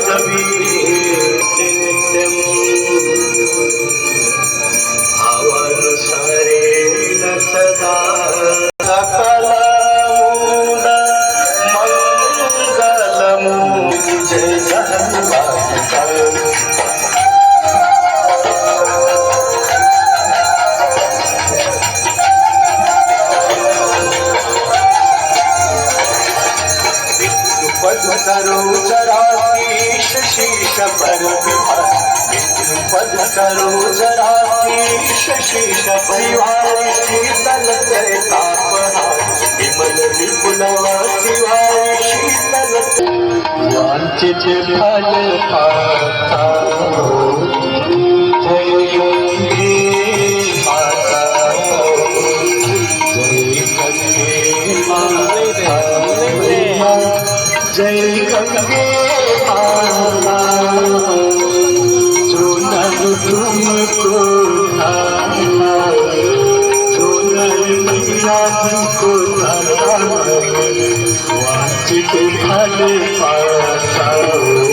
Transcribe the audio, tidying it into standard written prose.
माधवी नित्यम् भावानुसारे न सदा सकलमूल मंगलमू जय करो जराधीश शीश पर पद करो जराधीश शीश परिवार शीतल तापहार विमल विपुल शिवाय शीतल वांछित फल पाता जय गंगे माता जय गंगे माता जय गंगे माता जो नर तुमको जो नर मैया तुमको वांछित फल पाता